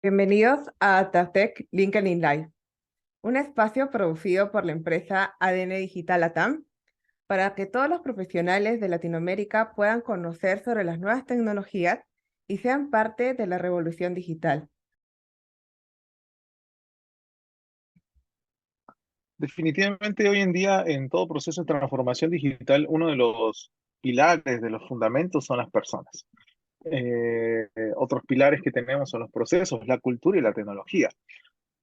Bienvenidos a TAFTEC LinkedIn Live, un espacio producido por la empresa ADN Digital LATAM para que todos los profesionales de Latinoamérica puedan conocer sobre las nuevas tecnologías y sean parte de la revolución digital. Definitivamente hoy en día en todo proceso de transformación digital, uno de los pilares, de los fundamentos son las personas. Otros pilares que tenemos son los procesos, la cultura y la tecnología.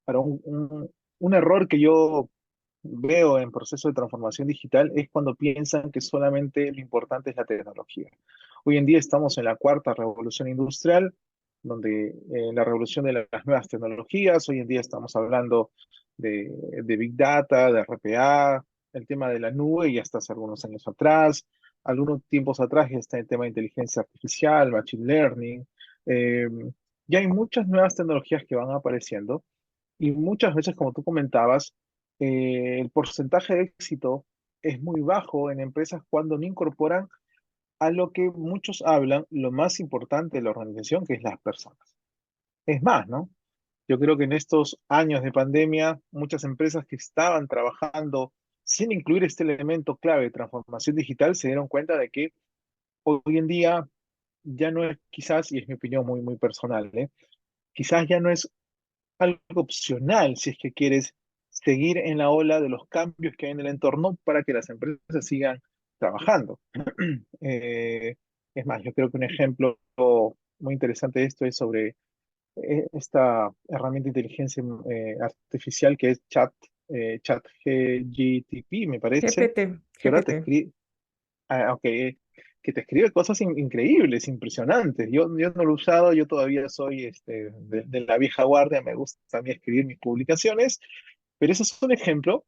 Para un error que yo veo en proceso de transformación digital es cuando piensan que solamente lo importante es la tecnología. Hoy en día estamos en la cuarta revolución industrial, donde la revolución de las nuevas tecnologías, hoy en día estamos hablando de Big Data, de RPA, el tema de la nube, ya está hace algunos años atrás, algunos tiempos atrás ya está el tema de inteligencia artificial, machine learning. eh, ya hay muchas nuevas tecnologías que van apareciendo y muchas veces, como tú comentabas, el porcentaje de éxito es muy bajo en empresas cuando no incorporan a lo que muchos hablan, lo más importante de la organización, que es las personas. Es más, ¿no? Yo creo que en estos años de pandemia, muchas empresas que estaban trabajando sin incluir este elemento clave de transformación digital se dieron cuenta de que hoy en día ya no es quizás, y es mi opinión muy personal, ¿eh? Quizás ya no es algo opcional si es que quieres seguir en la ola de los cambios que hay en el entorno para que las empresas sigan trabajando. Eh, es más, yo creo que un ejemplo muy interesante de esto es sobre esta herramienta de inteligencia artificial que es ChatGPT, me parece, GPT, que ahora te GPT. escribe, que te escribe cosas increíbles, impresionantes. Yo no lo he usado, yo todavía soy de la vieja guardia, me gusta también escribir mis publicaciones, pero eso es un ejemplo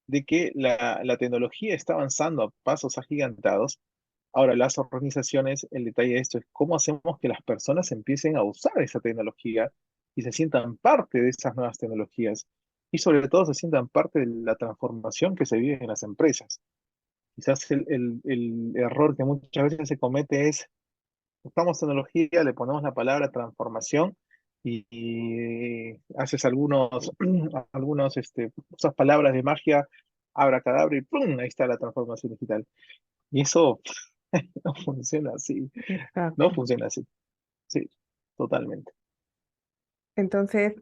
de que la tecnología está avanzando a pasos agigantados. Ahora, las organizaciones, el detalle de esto es cómo hacemos que las personas empiecen a usar esa tecnología y se sientan parte de esas nuevas tecnologías y sobre todo se sientan parte de la transformación que se vive en las empresas. Quizás el error que muchas veces se comete es, buscamos tecnología, le ponemos la palabra transformación y haces usas palabras de magia, abracadabra y ¡pum! Ahí está la transformación digital. Y eso no funciona así, no Exacto. funciona así, sí, totalmente. Entonces,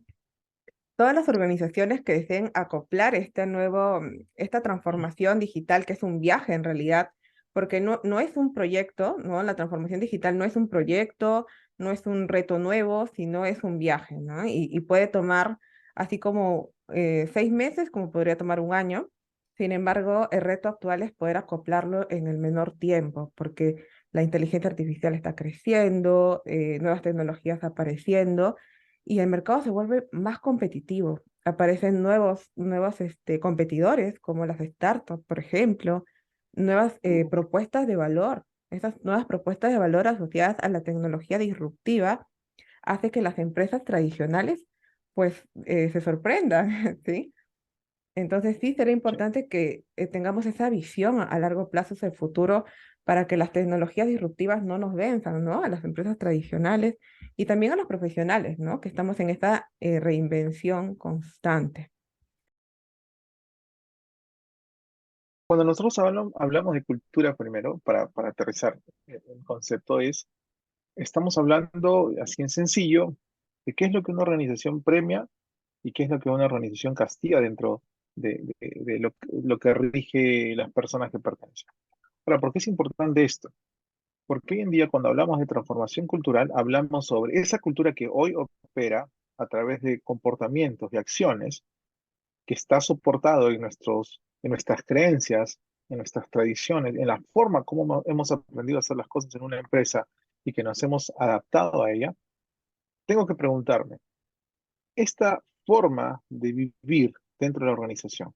todas las organizaciones que deseen acoplar esta transformación digital, que es un viaje en realidad, porque no es un proyecto, ¿no? La transformación digital no es un proyecto, no es un reto nuevo, sino es un viaje, ¿no? Y puede tomar así como 6 meses, como podría tomar un año. Sin embargo, el reto actual es poder acoplarlo en el menor tiempo, porque la inteligencia artificial está creciendo, nuevas tecnologías apareciendo y el mercado se vuelve más competitivo. Aparecen nuevos competidores, como las startups, por ejemplo, nuevas propuestas de valor. Estas nuevas propuestas de valor asociadas a la tecnología disruptiva hace que las empresas tradicionales pues se sorprendan, ¿sí? Entonces sí, será Sí. importante que tengamos esa visión a largo plazo hacia el futuro para que las tecnologías disruptivas no nos venzan, ¿no? A las empresas tradicionales y también a los profesionales, ¿no? Que estamos en esta reinvención constante. Cuando nosotros hablamos de cultura primero, para aterrizar el concepto es, estamos hablando así en sencillo de qué es lo que una organización premia y qué es lo que una organización castiga dentro de lo que rige las personas que pertenecen. Ahora, ¿por qué es importante esto? Porque hoy en día cuando hablamos de transformación cultural, hablamos sobre esa cultura que hoy opera a través de comportamientos y acciones que está soportado en nuestras creencias, en nuestras tradiciones, en la forma como hemos aprendido a hacer las cosas en una empresa y que nos hemos adaptado a ella, tengo que preguntarme, ¿esta forma de vivir dentro de la organización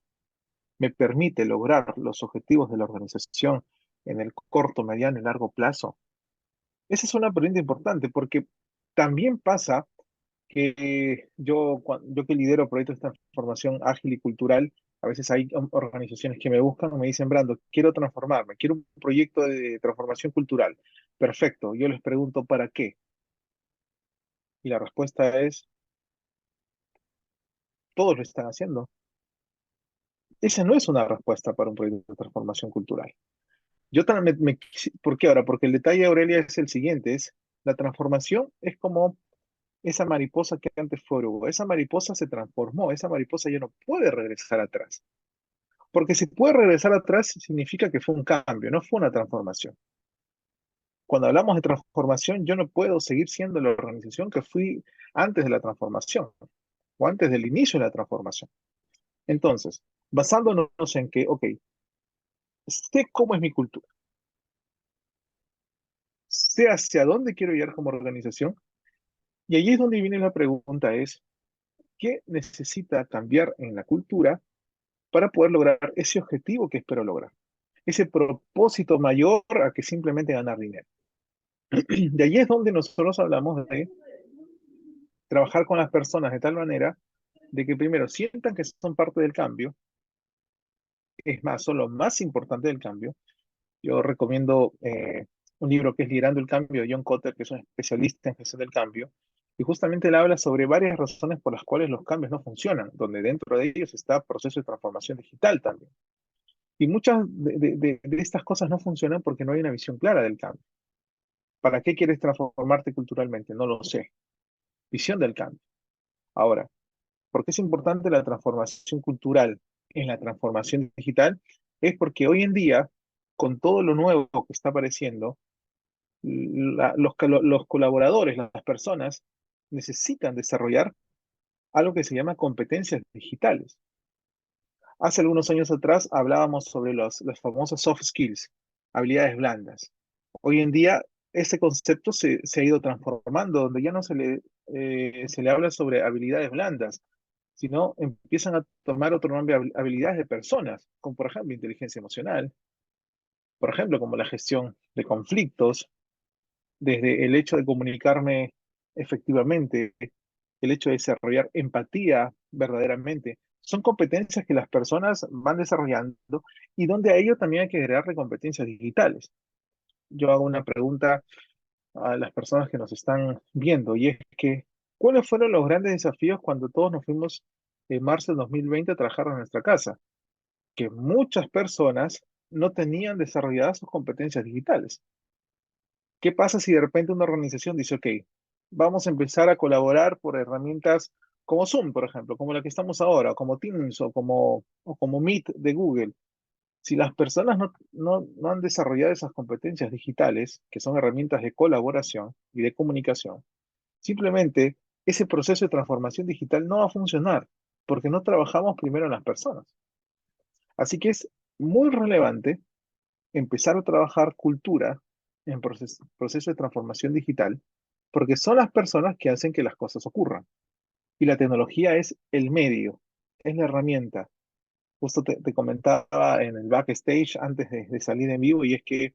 me permite lograr los objetivos de la organización en el corto, mediano y largo plazo? Esa es una pregunta importante porque también pasa que yo que lidero proyectos de transformación ágil y cultural, a veces hay organizaciones que me buscan y me dicen, Brando, quiero transformarme, quiero un proyecto de transformación cultural. Perfecto, yo les pregunto, ¿para qué? Y la respuesta es, todos lo están haciendo. Esa no es una respuesta para un proyecto de transformación cultural. ¿Por qué ahora? Porque el detalle, Aurelia, es el siguiente, es la transformación es como esa mariposa que antes fue oruga. Esa mariposa se transformó, esa mariposa ya no puede regresar atrás. Porque si puede regresar atrás, significa que fue un cambio, no fue una transformación. Cuando hablamos de transformación, yo no puedo seguir siendo la organización que fui antes de la transformación o antes del inicio de la transformación. Entonces, basándonos en que, ok, sé cómo es mi cultura, sé hacia dónde quiero llegar como organización, y allí es donde viene la pregunta es, ¿qué necesita cambiar en la cultura para poder lograr ese objetivo que espero lograr? Ese propósito mayor a que simplemente ganar dinero. De allí es donde nosotros hablamos de trabajar con las personas de tal manera de que primero sientan que son parte del cambio, es más, son lo más importante del cambio. Yo recomiendo un libro que es Liderando el Cambio de John Kotter, que es un especialista en gestión del cambio, y justamente él habla sobre varias razones por las cuales los cambios no funcionan, donde dentro de ellos está el proceso de transformación digital también. Y muchas de estas cosas no funcionan porque no hay una visión clara del cambio. ¿Para qué quieres transformarte culturalmente? No lo sé. Visión del cambio. Ahora, ¿por qué es importante la transformación cultural en la transformación digital? Es porque hoy en día, con todo lo nuevo que está apareciendo, los colaboradores, las personas, necesitan desarrollar algo que se llama competencias digitales. Hace algunos años atrás hablábamos sobre las famosas soft skills, habilidades blandas. Hoy en día ese concepto se ha ido transformando, donde ya no se le habla sobre habilidades blandas, sino empiezan a tomar otro nombre, habilidades de personas, como por ejemplo inteligencia emocional, por ejemplo como la gestión de conflictos, desde el hecho de comunicarme efectivamente, el hecho de desarrollar empatía verdaderamente. Son competencias que las personas van desarrollando y donde a ello también hay que agregarle competencias digitales. Yo hago una pregunta a las personas que nos están viendo y es que, ¿cuáles fueron los grandes desafíos cuando todos nos fuimos en marzo de 2020 a trabajar en nuestra casa? Que muchas personas no tenían desarrolladas sus competencias digitales. ¿Qué pasa si de repente una organización dice, ok, vamos a empezar a colaborar por herramientas como Zoom, por ejemplo, como la que estamos ahora, o como Teams o como Meet de Google? Si las personas no han desarrollado esas competencias digitales, que son herramientas de colaboración y de comunicación, simplemente ese proceso de transformación digital no va a funcionar porque no trabajamos primero en las personas. Así que es muy relevante empezar a trabajar cultura en proceso de transformación digital, porque son las personas que hacen que las cosas ocurran. Y la tecnología es el medio, es la herramienta. Justo te comentaba en el backstage antes de salir en vivo, y es que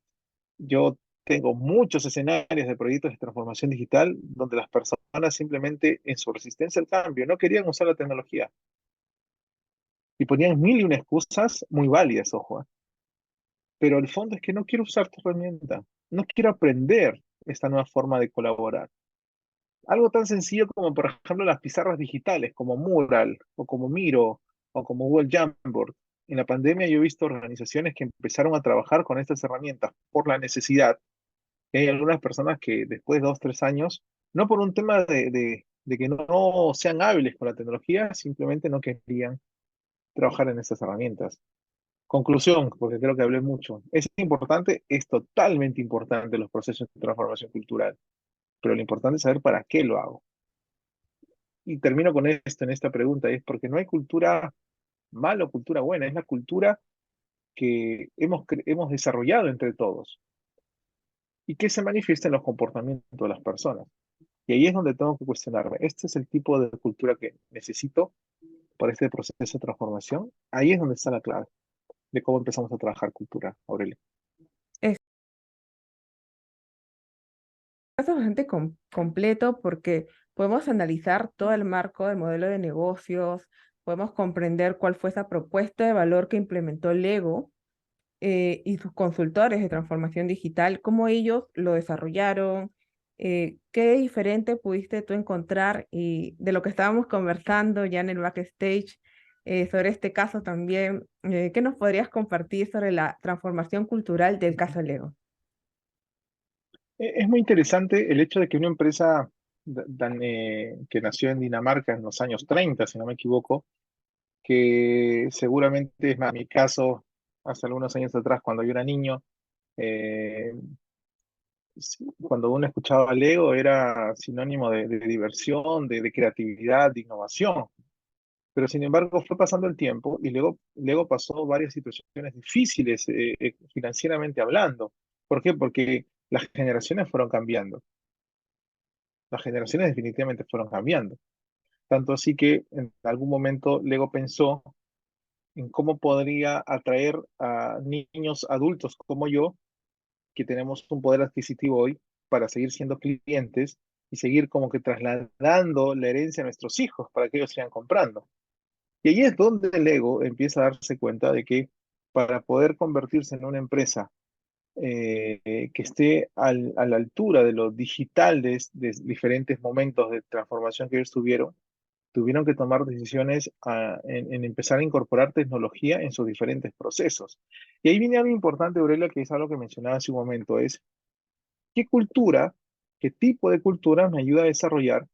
yo tengo muchos escenarios de proyectos de transformación digital donde las personas simplemente en su resistencia al cambio no querían usar la tecnología y ponían mil y una excusas muy válidas, ojo, ¿eh? Pero el fondo es que no quiero usar tu herramienta, no quiero aprender esta nueva forma de colaborar. Algo tan sencillo como, por ejemplo, las pizarras digitales, como Mural, o como Miro, o como Google Jamboard. En la pandemia yo he visto organizaciones que empezaron a trabajar con estas herramientas por la necesidad. Y hay algunas personas que después de 2, 3 años, no por un tema de que no sean hábiles con la tecnología, simplemente no querían trabajar en estas herramientas. Conclusión, porque creo que hablé mucho. Es importante, es totalmente importante los procesos de transformación cultural, pero lo importante es saber para qué lo hago. Y termino con esto en esta pregunta, es porque no hay cultura mala o cultura buena, es la cultura que hemos desarrollado entre todos y que se manifiesta en los comportamientos de las personas. Y ahí es donde tengo que cuestionarme, ¿este es el tipo de cultura que necesito para este proceso de transformación? Ahí es donde está la clave de cómo empezamos a trabajar cultura, Aurelia. Es bastante completo porque podemos analizar todo el marco del modelo de negocios, podemos comprender cuál fue esa propuesta de valor que implementó Lego y sus consultores de transformación digital, cómo ellos lo desarrollaron, ¿Qué diferente pudiste tú encontrar y de lo que estábamos conversando ya en el backstage sobre este caso también? ¿Qué nos podrías compartir sobre la transformación cultural del caso Lego? Es muy interesante el hecho de que una empresa que nació en Dinamarca en los años 30, si no me equivoco, que seguramente es más mi caso, hace algunos años atrás, cuando yo era niño, eh, sí, cuando uno escuchaba Lego era sinónimo de diversión, de creatividad, de innovación. Pero sin embargo fue pasando el tiempo y luego pasó varias situaciones difíciles financieramente hablando. ¿Por qué? Porque las generaciones fueron cambiando. Las generaciones definitivamente fueron cambiando. Tanto así que en algún momento Lego pensó en cómo podría atraer a niños adultos como yo, que tenemos un poder adquisitivo hoy, para seguir siendo clientes y seguir como que trasladando la herencia a nuestros hijos para que ellos sigan comprando. Y ahí es donde el ego empieza a darse cuenta de que para poder convertirse en una empresa que esté a la altura de lo digital de diferentes momentos de transformación que ellos tuvieron que tomar decisiones en empezar a incorporar tecnología en sus diferentes procesos. Y ahí viene algo importante, Aurelia, que es algo que mencionaba hace un momento, es qué cultura, qué tipo de cultura me ayuda a desarrollar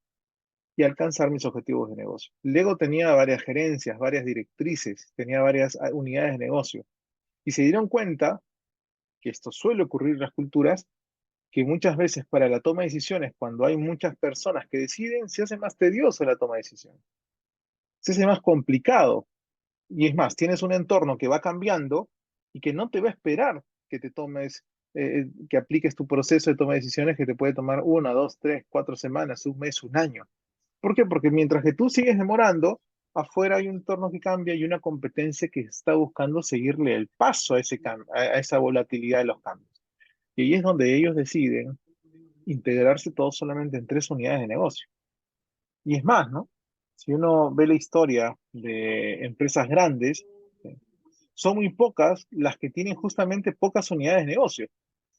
y alcanzar mis objetivos de negocio. Lego tenía varias gerencias, varias directrices, tenía varias unidades de negocio y se dieron cuenta que esto suele ocurrir en las culturas, que muchas veces para la toma de decisiones, cuando hay muchas personas que deciden, se hace más tedioso la toma de decisiones, se hace más complicado. Y es más, tienes un entorno que va cambiando y que no te va a esperar que te tomes, que apliques tu proceso de toma de decisiones que te puede tomar 1, 2, 3, 4 semanas, un mes, un año. ¿Por qué? Porque mientras que tú sigues demorando, afuera hay un entorno que cambia y una competencia que está buscando seguirle el paso a a esa volatilidad de los cambios. Y ahí es donde ellos deciden integrarse todos solamente en 3 unidades de negocio. Y es más, ¿no? Si uno ve la historia de empresas grandes, son muy pocas las que tienen justamente pocas unidades de negocio,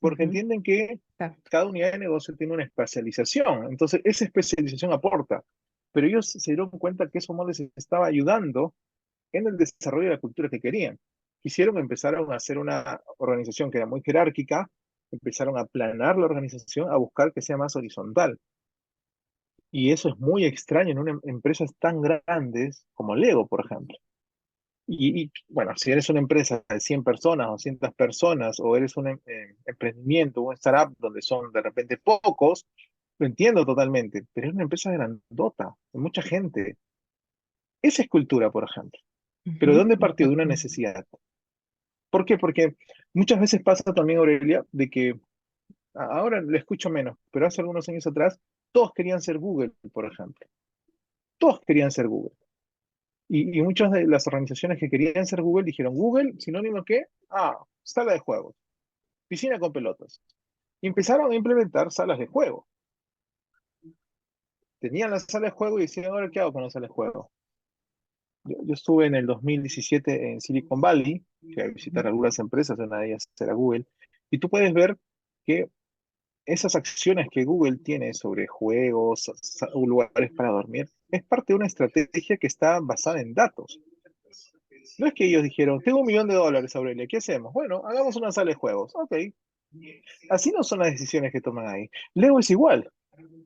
porque Ujú, entienden que exacto. cada unidad de negocio tiene una especialización. Entonces, esa especialización aporta. Pero ellos se dieron cuenta que eso no les estaba ayudando en el desarrollo de la cultura que querían. Empezaron a hacer una organización que era muy jerárquica, empezaron a planar la organización, a buscar que sea más horizontal. Y eso es muy extraño en empresas tan grandes como Lego, por ejemplo. Bueno, si eres una empresa de 100 personas o 200 personas, o eres un emprendimiento, un startup donde son de repente pocos, lo entiendo totalmente, pero es una empresa grandota, de mucha gente. Esa es cultura, por ejemplo. Pero ¿de Ujú, dónde partió? De una exacto. necesidad. ¿Por qué? Porque muchas veces pasa también, Aurelia, de que ahora le escucho menos, pero hace algunos años atrás, todos querían ser Google, por ejemplo. Todos querían ser Google. Y muchas de las organizaciones que querían ser Google dijeron, Google, sinónimo qué? Ah, sala de juegos, piscina con pelotas. Y empezaron a implementar salas de juego. Tenían la sala de juego y decían, ahora, ¿qué hago con la sala de juego? Yo estuve en el 2017 en Silicon Valley, fui a visitar algunas empresas, una de ellas era Google, y tú puedes ver que esas acciones que Google tiene sobre juegos, lugares para dormir, es parte de una estrategia que está basada en datos. No es que ellos dijeron, tengo $1 millón, Aurelia, ¿qué hacemos? Bueno, hagamos una sala de juegos. Ok, así no son las decisiones que toman ahí. Lego es igual.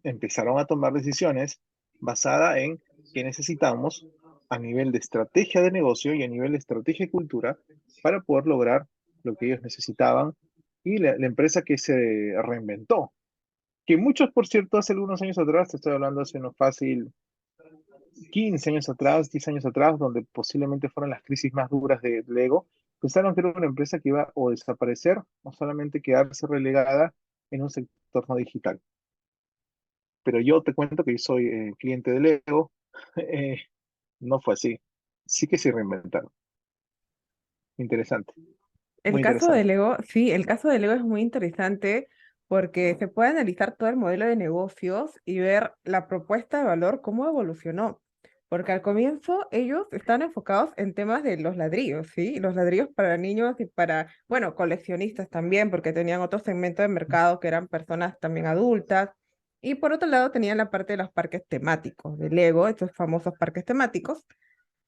Empezaron a tomar decisiones basadas en qué necesitamos a nivel de estrategia de negocio y a nivel de estrategia y cultura para poder lograr lo que ellos necesitaban y la empresa que se reinventó. Que muchos, por cierto, hace algunos años atrás, te estoy hablando hace unos fácil 15 años atrás, 10 años atrás, donde posiblemente fueron las crisis más duras de Lego, pensaron que era una empresa que iba o desaparecer o solamente quedarse relegada en un sector no digital. Pero yo te cuento que yo soy cliente de Lego, eh, no fue así. Sí que se reinventaron. Interesante, El muy caso de interesante. Lego, sí, el caso de Lego es muy interesante porque se puede analizar todo el modelo de negocios y ver la propuesta de valor, cómo evolucionó. Porque al comienzo ellos están enfocados en temas de los ladrillos, ¿sí? Los ladrillos para niños y para, bueno, coleccionistas también, porque tenían otro segmento de mercado que eran personas también adultas. Y por otro lado tenían la parte de los parques temáticos, de Lego, estos famosos parques temáticos.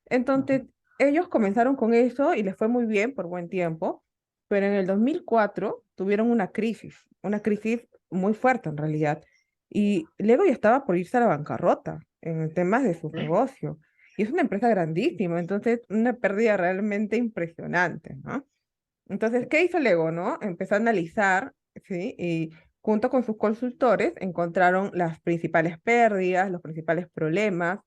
Entonces, Ujú. ellos comenzaron con eso y les fue muy bien por buen tiempo, pero en el 2004 tuvieron una crisis muy fuerte en realidad. Y Lego ya estaba por irse a la bancarrota en temas de sus negocios. Y es una empresa grandísima, entonces una pérdida realmente impresionante, ¿no? Entonces, ¿qué hizo Lego, no? Empezó a analizar, ¿sí? Y junto con sus consultores encontraron las principales pérdidas, los principales problemas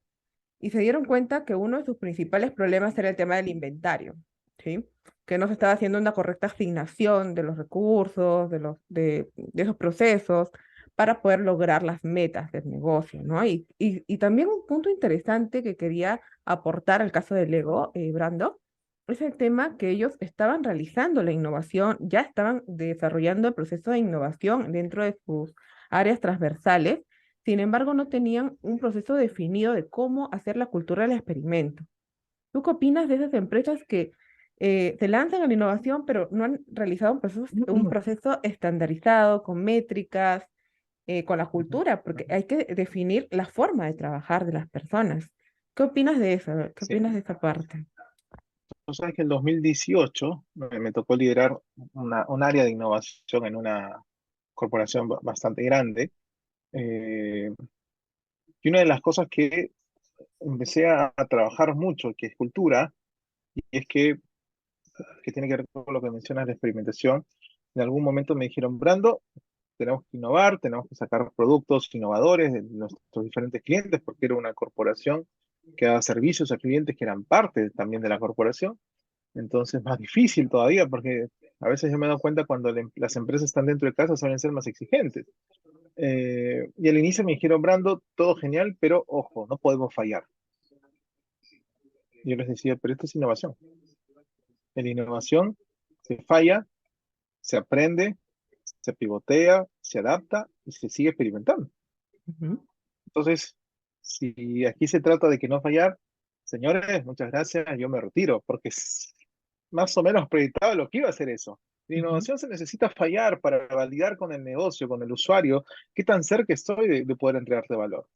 y se dieron cuenta que uno de sus principales problemas era el tema del inventario, ¿sí? Que no se estaba haciendo una correcta asignación de los recursos, de esos procesos para poder lograr las metas del negocio, ¿no? Y también un punto interesante que quería aportar al caso de Lego, Brando, es el tema que ellos estaban realizando la innovación, ya estaban desarrollando el proceso de innovación dentro de sus áreas transversales. Sin embargo, no tenían un proceso definido de cómo hacer la cultura del experimento. ¿Tú qué opinas de esas empresas que se lanzan a la innovación, pero no han realizado un proceso estandarizado, con métricas, con la cultura? Porque hay que definir la forma de trabajar de las personas. ¿Qué opinas de eso? ¿Qué Sí. opinas de esa parte? Tú sabes que en 2018 me tocó liderar un área de innovación en una corporación bastante grande. eh, y una de las cosas que empecé a trabajar mucho, que es cultura, y es que tiene que ver con lo que mencionas de experimentación. En algún momento me dijeron, Brando, tenemos que innovar, tenemos que sacar productos innovadores de nuestros diferentes clientes, porque era una corporación que daba servicios a clientes que eran parte también de la corporación. Entonces, más difícil todavía, porque a veces yo me doy cuenta cuando las empresas están dentro de casa suelen ser más exigentes. Y al inicio me dijeron, Brando, todo genial, pero ojo, no podemos fallar. Y yo les decía, pero esto es innovación. En la innovación se falla, se aprende, se pivotea, se adapta y se sigue experimentando. Ujú, Entonces, si aquí se trata de que no fallar, señores, muchas gracias, yo me retiro, porque más o menos proyectaba lo que iba a hacer eso. La ujú, innovación se necesita fallar para validar con el negocio, con el usuario, qué tan cerca estoy de poder entregarte valor.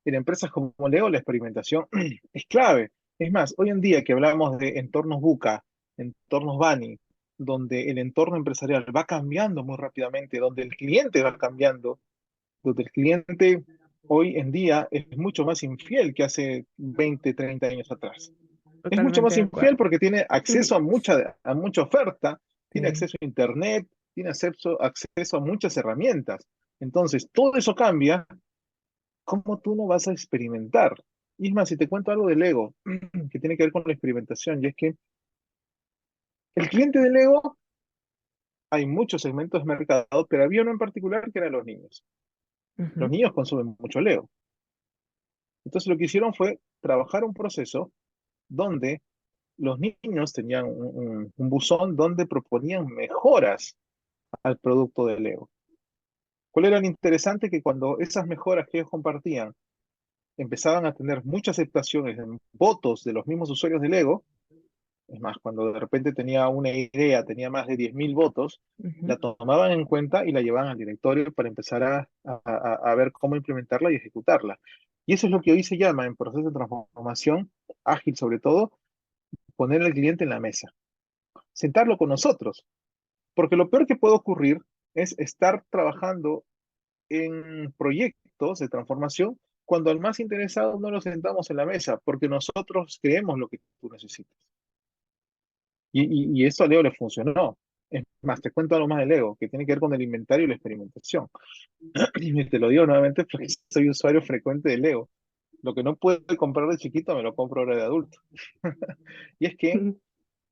En empresas como Leo, la experimentación es clave. Es más, hoy en día que hablamos de entornos VUCA, entornos BANI, donde el entorno empresarial va cambiando muy rápidamente, donde el cliente va cambiando, donde el cliente hoy en día es mucho más infiel que hace 20, 30 años atrás. Es mucho totalmente más de infiel acuerdo. porque tiene acceso a mucha oferta, tiene Sí, acceso a Internet, tiene acceso a muchas herramientas. Entonces, todo eso cambia. ¿Cómo tú no vas a experimentar? Y es más, si te cuento algo del ego, que tiene que ver con la experimentación, y es que el cliente del ego, hay muchos segmentos de mercado, pero había uno en particular que eran los niños. Los ujú, niños consumen mucho Lego. Entonces lo que hicieron fue trabajar un proceso donde los niños tenían un buzón donde proponían mejoras al producto de Lego. ¿Cuál era lo interesante? Que cuando esas mejoras que ellos compartían empezaban a tener mucha aceptación en votos de los mismos usuarios de Lego, es más, cuando de repente tenía una idea, tenía más de 10.000 votos, ujú. la tomaban en cuenta y la llevaban al directorio para empezar a ver cómo implementarla y ejecutarla. Y eso es lo que hoy se llama, en proceso de transformación ágil sobre todo, poner al cliente en la mesa, sentarlo con nosotros, porque lo peor que puede ocurrir es estar trabajando en proyectos de transformación cuando al más interesado no lo sentamos en la mesa, porque nosotros creemos lo que tú necesitas. Y esto a Leo le funcionó. Es más, te cuento algo más de Leo, que tiene que ver con el inventario y la experimentación. Y te lo digo nuevamente porque soy usuario frecuente de Leo. Lo que no pude comprar de chiquito me lo compro ahora de adulto. Y es que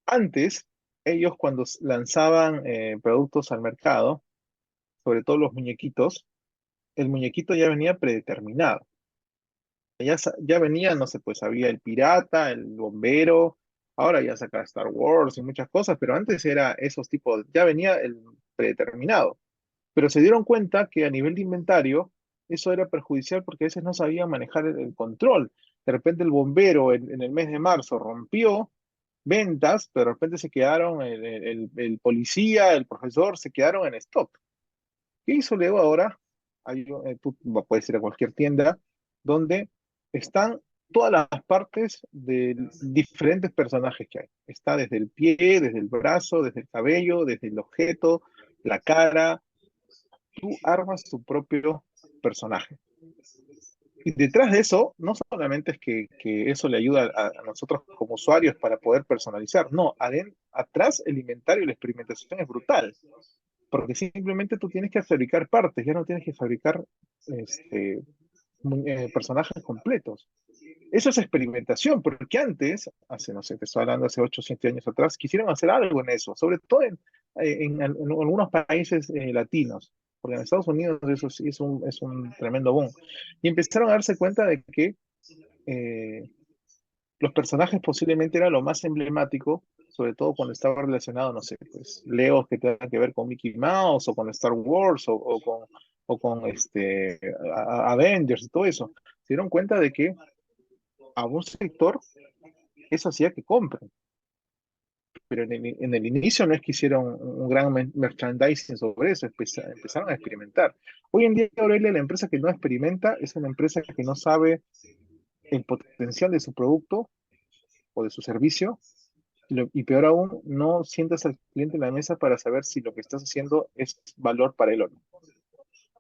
antes, ellos cuando lanzaban productos al mercado, sobre todo los muñequitos, el muñequito ya venía predeterminado. Ya venía, no sé, pues había el pirata, el bombero, ahora ya saca Star Wars y muchas cosas, pero antes era esos tipos, ya venía el predeterminado. Pero se dieron cuenta que a nivel de inventario eso era perjudicial porque a veces no sabían manejar el control. De repente el bombero en el mes de marzo rompió ventas, pero de repente se quedaron, el policía, el profesor, se quedaron en stock. ¿Qué hizo Leo ahora? Tú puedes ir a cualquier tienda donde están todas las partes de diferentes personajes que hay. Está desde el pie, desde el brazo, desde el cabello, desde el objeto, la cara. Tú armas tu propio personaje. Y detrás de eso, no solamente es que eso le ayuda a nosotros como usuarios para poder personalizar, no, atrás el inventario y la experimentación es brutal, porque simplemente tú tienes que fabricar partes, ya no tienes que fabricar este, personajes completos. Eso es experimentación, porque antes, hace, no sé, te estoy hablando hace 8 o 7 años atrás, quisieron hacer algo en eso, sobre todo en algunos países latinos, porque en Estados Unidos eso sí es un tremendo boom. Y empezaron a darse cuenta de que eh, los personajes posiblemente eran lo más emblemático, sobre todo cuando estaba relacionado, no sé, pues Legos que tengan que ver con Mickey Mouse o con Star Wars o con Avengers y todo eso. Se dieron cuenta de que a un sector eso hacía que compren. Pero en el inicio no es que hicieron un gran merchandising sobre eso, empezaron a experimentar. Hoy en día, Aurelia, la empresa que no experimenta es una empresa que no sabe el potencial de su producto o de su servicio, y peor aún, no sientas al cliente en la mesa para saber si lo que estás haciendo es valor para él o no.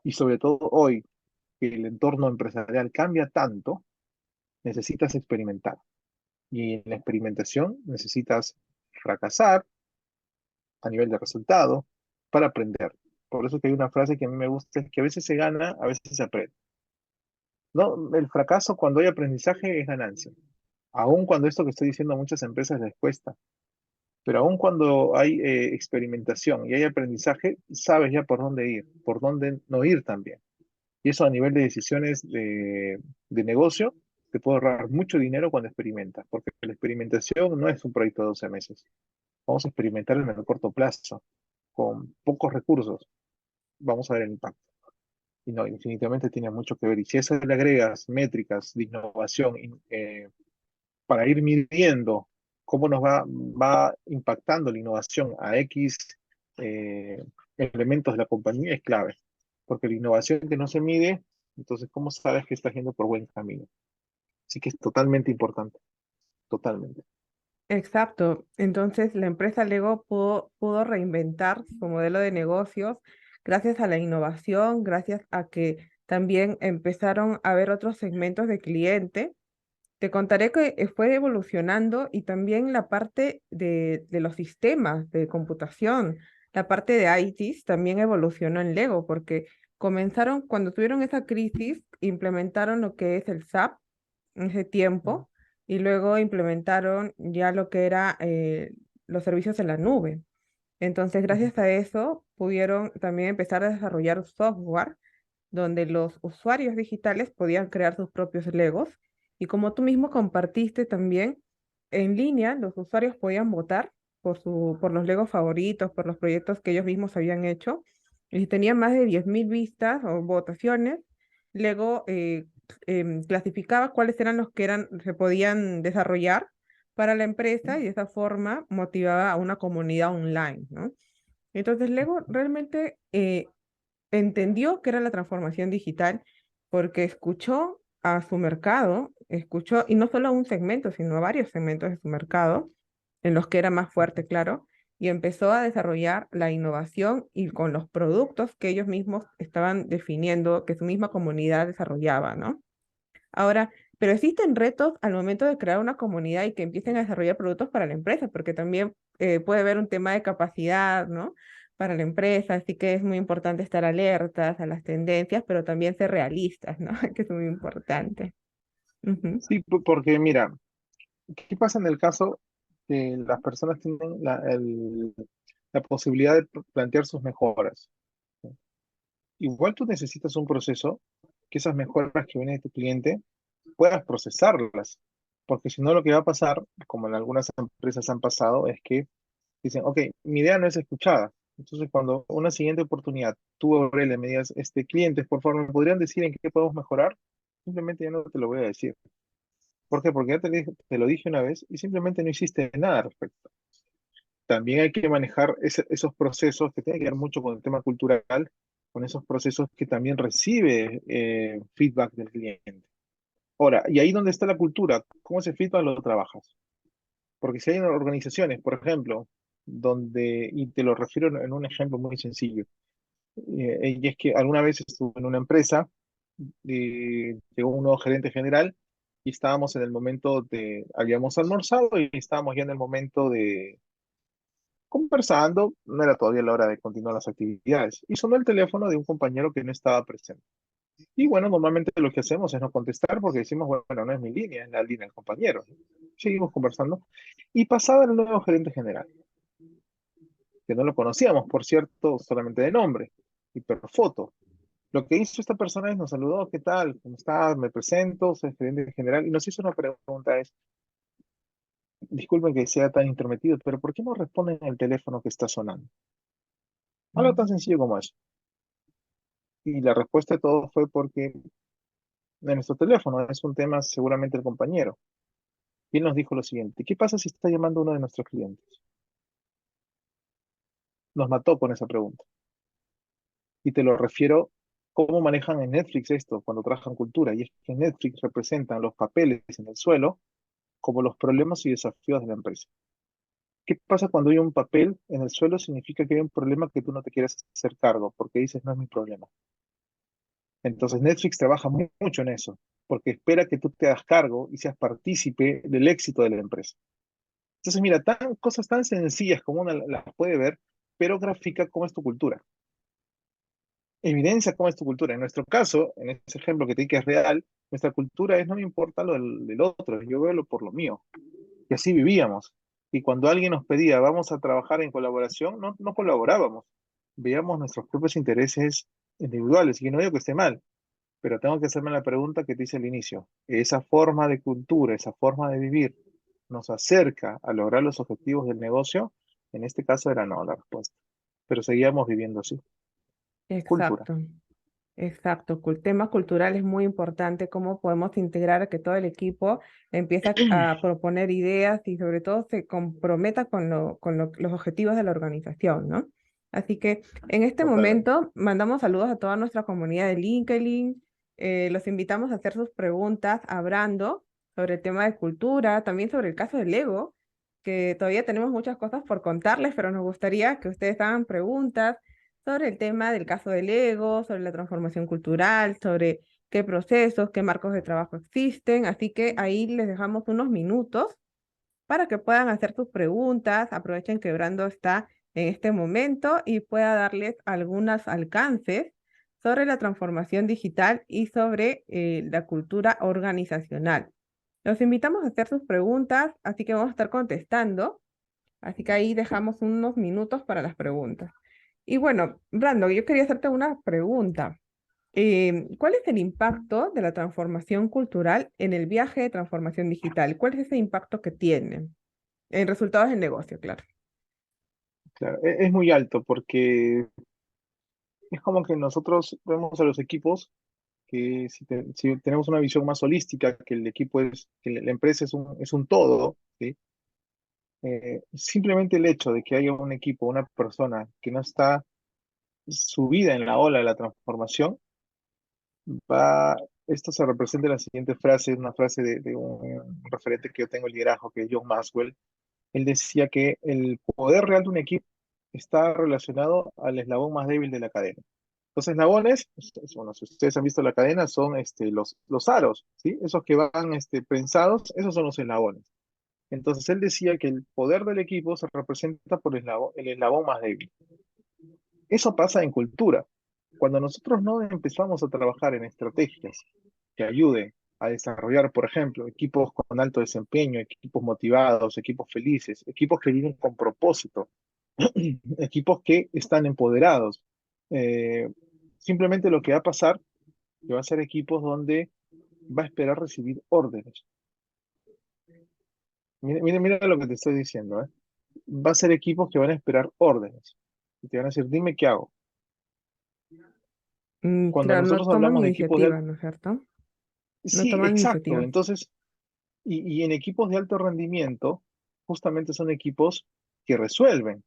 Y sobre todo hoy, que el entorno empresarial cambia tanto, necesitas experimentar. Y en la experimentación necesitas fracasar a nivel de resultado para aprender. Por eso que hay una frase que a mí me gusta, es que a veces se gana, a veces se aprende. No, el fracaso cuando hay aprendizaje es ganancia. Aun cuando esto que estoy diciendo a muchas empresas les cuesta, pero aun cuando hay experimentación y hay aprendizaje, sabes ya por dónde ir, por dónde no ir también. Y eso a nivel de decisiones de negocio te puede ahorrar mucho dinero cuando experimentas, porque la experimentación no es un proyecto de 12 meses. Vamos a experimentar en el corto plazo, con pocos recursos. Vamos a ver el impacto. Y no, definitivamente tiene mucho que ver. Y si a eso le agregas métricas de innovación para ir midiendo cómo nos va impactando la innovación a X elementos de la compañía, es clave. Porque la innovación que no se mide, entonces, ¿cómo sabes que estás yendo por buen camino? Así que es totalmente importante, totalmente. Exacto. Entonces, la empresa Lego pudo reinventar su modelo de negocios gracias a la innovación, gracias a que también empezaron a ver otros segmentos de cliente. Te contaré que fue evolucionando y también la parte de los sistemas de computación, la parte de ITs también evolucionó en Lego porque comenzaron, cuando tuvieron esa crisis, implementaron lo que es el SAP en ese tiempo y luego implementaron ya lo que era los servicios en la nube. Entonces, Ujú. gracias a eso, pudieron también empezar a desarrollar software donde los usuarios digitales podían crear sus propios Legos. Y como tú mismo compartiste también, en línea los usuarios podían votar por los Legos favoritos, por los proyectos que ellos mismos habían hecho. Y si tenían más de 10.000 vistas o votaciones, Lego clasificaba cuáles eran los que se podían desarrollar para la empresa y de esa forma motivaba a una comunidad online, ¿no? Entonces, Lego realmente entendió que era la transformación digital porque escuchó a su mercado, escuchó, y no solo a un segmento, sino a varios segmentos de su mercado, en los que era más fuerte, claro, y empezó a desarrollar la innovación y con los productos que ellos mismos estaban definiendo, que su misma comunidad desarrollaba, ¿no? Ahora, pero existen retos al momento de crear una comunidad y que empiecen a desarrollar productos para la empresa, porque también puede haber un tema de capacidad, ¿no? Para la empresa, así que es muy importante estar alertas a las tendencias, pero también ser realistas, ¿no? Que es muy importante. Ujú. Sí, porque mira, ¿qué pasa en el caso que las personas tienen la posibilidad de plantear sus mejoras? Igual tú necesitas un proceso que esas mejoras que vienen de tu cliente puedas procesarlas, porque si no lo que va a pasar, como en algunas empresas han pasado, es que dicen, ok, mi idea no es escuchada. Entonces, cuando una siguiente oportunidad, tú, Aurelia, me digas, clientes, por favor, ¿me podrían decir en qué podemos mejorar? Simplemente ya no te lo voy a decir. ¿Por qué? Porque ya te lo dije una vez y simplemente no hiciste nada al respecto. También hay que manejar esos procesos que tienen que ver mucho con el tema cultural, con esos procesos que también recibe feedback del cliente. Ahora, y ahí donde está la cultura, ¿cómo ese feedback lo trabajas? Porque si hay organizaciones, por ejemplo, donde, y te lo refiero en un ejemplo muy sencillo, y es que alguna vez estuve en una empresa, llegó un nuevo gerente general y estábamos en el momento de, habíamos almorzado y estábamos ya en el momento de conversando, no era todavía la hora de continuar las actividades, y sonó el teléfono de un compañero que no estaba presente. Y bueno, normalmente lo que hacemos es no contestar porque decimos, bueno, no es mi línea, es la línea del compañero. Seguimos conversando y pasaba el nuevo gerente general, que no lo conocíamos, por cierto, solamente de nombre y por foto. Lo que hizo esta persona es nos saludó, ¿qué tal? ¿Cómo estás? Me presento, soy gerente general y nos hizo una pregunta, es, disculpen que sea tan intrometido, pero ¿por qué no responden el teléfono que está sonando? Algo tan sencillo como eso. Y la respuesta de todo fue porque de nuestro teléfono es un tema seguramente el compañero. Y él nos dijo lo siguiente, ¿qué pasa si está llamando uno de nuestros clientes? Nos mató con esa pregunta. Y te lo refiero, cómo manejan en Netflix esto cuando trabajan cultura. Y es que en Netflix representan los papeles en el suelo como los problemas y desafíos de la empresa. ¿Qué pasa cuando hay un papel en el suelo? Significa que hay un problema que tú no te quieres hacer cargo, porque dices, no es mi problema. Entonces Netflix trabaja mucho en eso, porque espera que tú te hagas cargo y seas partícipe del éxito de la empresa. Entonces, mira, cosas tan sencillas como uno las puede ver, pero grafica cómo es tu cultura. Evidencia cómo es tu cultura. En nuestro caso, en ese ejemplo que te di que es real, nuestra cultura es no me importa lo del otro, yo veo lo por lo mío. Y así vivíamos. Y cuando alguien nos pedía, vamos a trabajar en colaboración, no colaborábamos. Veíamos nuestros propios intereses individuales. Y no digo que esté mal, pero tengo que hacerme la pregunta que te hice al inicio. ¿Esa forma de cultura, esa forma de vivir, nos acerca a lograr los objetivos del negocio? En este caso era no la respuesta. Pero seguíamos viviendo así. Cultura. Exacto. Exacto, tema cultural es muy importante, cómo podemos integrar a que todo el equipo empiece a proponer ideas y sobre todo se comprometa con, los objetivos de la organización, ¿no? Así que en este Totalmente. momento mandamos saludos a toda nuestra comunidad de LinkedIn, los invitamos a hacer sus preguntas hablando sobre el tema de cultura, también sobre el caso del Lego, que todavía tenemos muchas cosas por contarles, pero nos gustaría que ustedes hagan preguntas sobre el tema del caso del ego, sobre la transformación cultural, sobre qué procesos, qué marcos de trabajo existen. Así que ahí les dejamos unos minutos para que puedan hacer sus preguntas. Aprovechen que Brando está en este momento y pueda darles algunos alcances sobre la transformación digital y sobre la cultura organizacional. Los invitamos a hacer sus preguntas, así que vamos a estar contestando. Así que ahí dejamos unos minutos para las preguntas. Y bueno, Brando, yo quería hacerte una pregunta. ¿Cuál es el impacto de la transformación cultural en el viaje de transformación digital? ¿Cuál es ese impacto que tiene en resultados del negocio, claro? Claro, es muy alto porque es como que nosotros vemos a los equipos que si tenemos una visión más holística, que el equipo es, que la empresa es un todo, ¿sí? Simplemente el hecho de que haya un equipo, una persona que no está subida en la ola de la transformación, va, esto se representa en la siguiente frase, una frase de un referente que yo tengo en liderazgo, que es John Maxwell. Él decía que el poder real de un equipo está relacionado al eslabón más débil de la cadena. Los eslabones, bueno, si ustedes han visto la cadena, son los aros, ¿sí? Esos que van prensados, esos son los eslabones. Entonces él decía que el poder del equipo se representa por el eslabón más débil. Eso pasa en cultura. Cuando nosotros no empezamos a trabajar en estrategias que ayuden a desarrollar, por ejemplo, equipos con alto desempeño, equipos motivados, equipos felices, equipos que viven con propósito, equipos que están empoderados, eh, simplemente lo que va a pasar, que va a ser equipos donde va a esperar recibir órdenes. Mira, mira, mira lo que te estoy diciendo, ¿eh? Va a ser equipos que van a esperar órdenes y te van a decir, dime qué hago. Cuando Claro, no nosotros toman hablamos de equipos de iniciativa, alto, ¿no es cierto? No sí, toman exacto. iniciativa. Entonces, y en equipos de alto rendimiento, justamente son equipos que resuelven.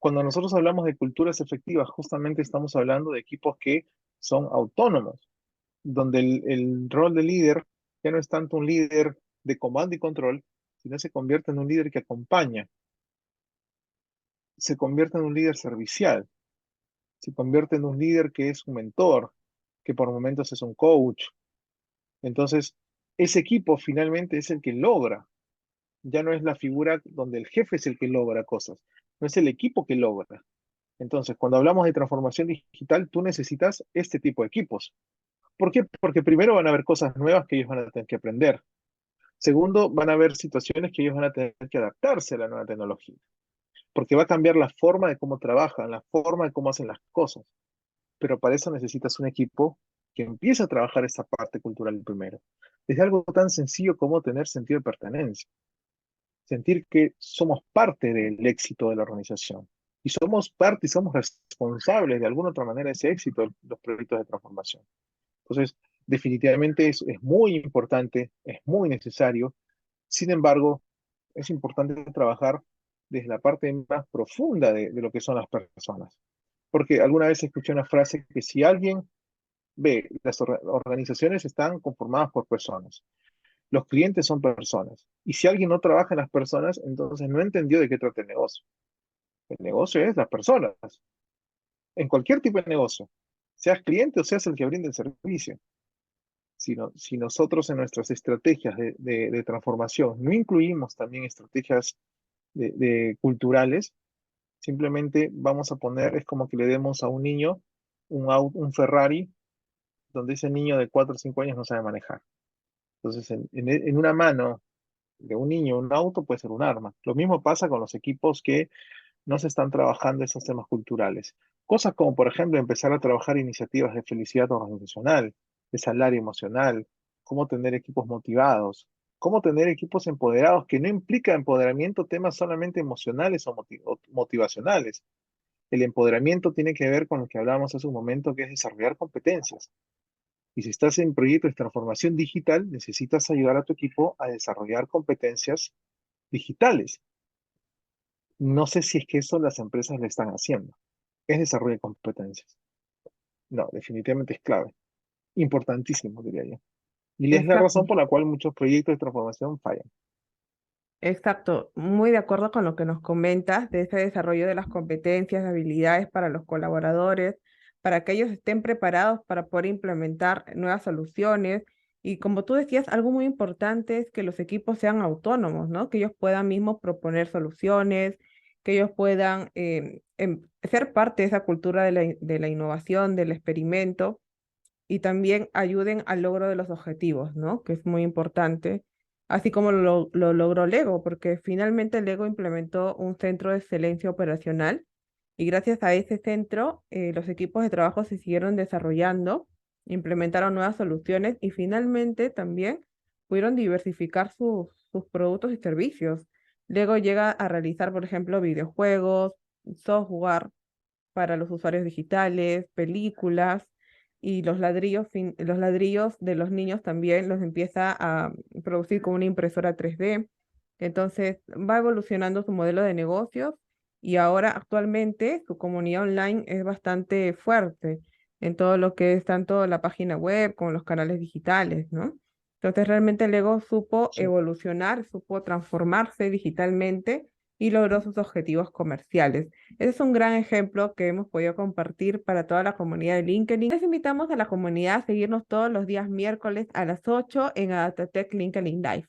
Cuando nosotros hablamos de culturas efectivas, justamente estamos hablando de equipos que son autónomos, donde el rol de líder ya no es tanto un líder de comando y control, sino se convierte en un líder que acompaña, se convierte en un líder servicial, se convierte en un líder que es un mentor, que por momentos es un coach. Entonces, ese equipo finalmente es el que logra, ya no es la figura donde el jefe es el que logra cosas, no es el equipo que logra. Entonces, cuando hablamos de transformación digital, tú necesitas este tipo de equipos. ¿Por qué? Porque primero van a haber cosas nuevas que ellos van a tener que aprender. Segundo, van a haber situaciones que ellos van a tener que adaptarse a la nueva tecnología, porque va a cambiar la forma de cómo trabajan, la forma de cómo hacen las cosas. Pero para eso necesitas un equipo que empiece a trabajar esa parte cultural primero. Desde algo tan sencillo como tener sentido de pertenencia, sentir que somos parte del éxito de la organización. Y somos parte y somos responsables de alguna otra manera de ese éxito de los proyectos de transformación. Entonces, definitivamente es muy importante, es muy necesario. Sin embargo, es importante trabajar desde la parte más profunda de lo que son las personas. Porque alguna vez escuché una frase que si alguien ve, las organizaciones están conformadas por personas, los clientes son personas, y si alguien no trabaja en las personas, entonces no entendió de qué trata el negocio. El negocio es las personas, en cualquier tipo de negocio, seas cliente o seas el que brinda el servicio. Si nosotros en nuestras estrategias de transformación no incluimos también estrategias de culturales, simplemente vamos a poner, es como que le demos a un niño un Ferrari, donde ese niño de 4 o 5 años no sabe manejar. Entonces, en una mano de un niño, un auto puede ser un arma. Lo mismo pasa con los equipos que no se están trabajando esos temas culturales. Cosas como, por ejemplo, empezar a trabajar iniciativas de felicidad organizacional, de salario emocional, cómo tener equipos motivados, cómo tener equipos empoderados, que no implica empoderamiento temas solamente emocionales o motivacionales. El empoderamiento tiene que ver con lo que hablábamos hace un momento, que es desarrollar competencias. Y si estás en proyectos de transformación digital, necesitas ayudar a tu equipo a desarrollar competencias digitales. No sé si es que eso las empresas lo están haciendo. Es desarrollo de competencias. No, definitivamente es clave. Importantísimo, diría yo. Y es la razón Exacto. por la cual muchos proyectos de transformación fallan. Exacto, muy de acuerdo con lo que nos comentas de ese desarrollo de las competencias, habilidades para los colaboradores, para que ellos estén preparados para poder implementar nuevas soluciones. Y como tú decías, algo muy importante es que los equipos sean autónomos, ¿no? Que ellos puedan mismos proponer soluciones, que ellos puedan ser parte de esa cultura de la innovación, del experimento y también ayuden al logro de los objetivos, ¿no? Que es muy importante, así como lo logró Lego, porque finalmente Lego implementó un centro de excelencia operacional y gracias a ese centro los equipos de trabajo se siguieron desarrollando, implementaron nuevas soluciones y finalmente también pudieron diversificar sus productos y servicios. Lego llega a realizar, por ejemplo, videojuegos, software para los usuarios digitales, películas y los ladrillos de los niños también los empieza a producir con una impresora 3D. Entonces va evolucionando su modelo de negocios y ahora actualmente su comunidad online es bastante fuerte en todo lo que es tanto la página web como los canales digitales, ¿no? Entonces realmente Lego supo Sí. evolucionar, supo transformarse digitalmente y logró sus objetivos comerciales. Ese es un gran ejemplo que hemos podido compartir para toda la comunidad de LinkedIn. Les invitamos a la comunidad a seguirnos todos los días miércoles a las 8 en Adatatec LinkedIn Live.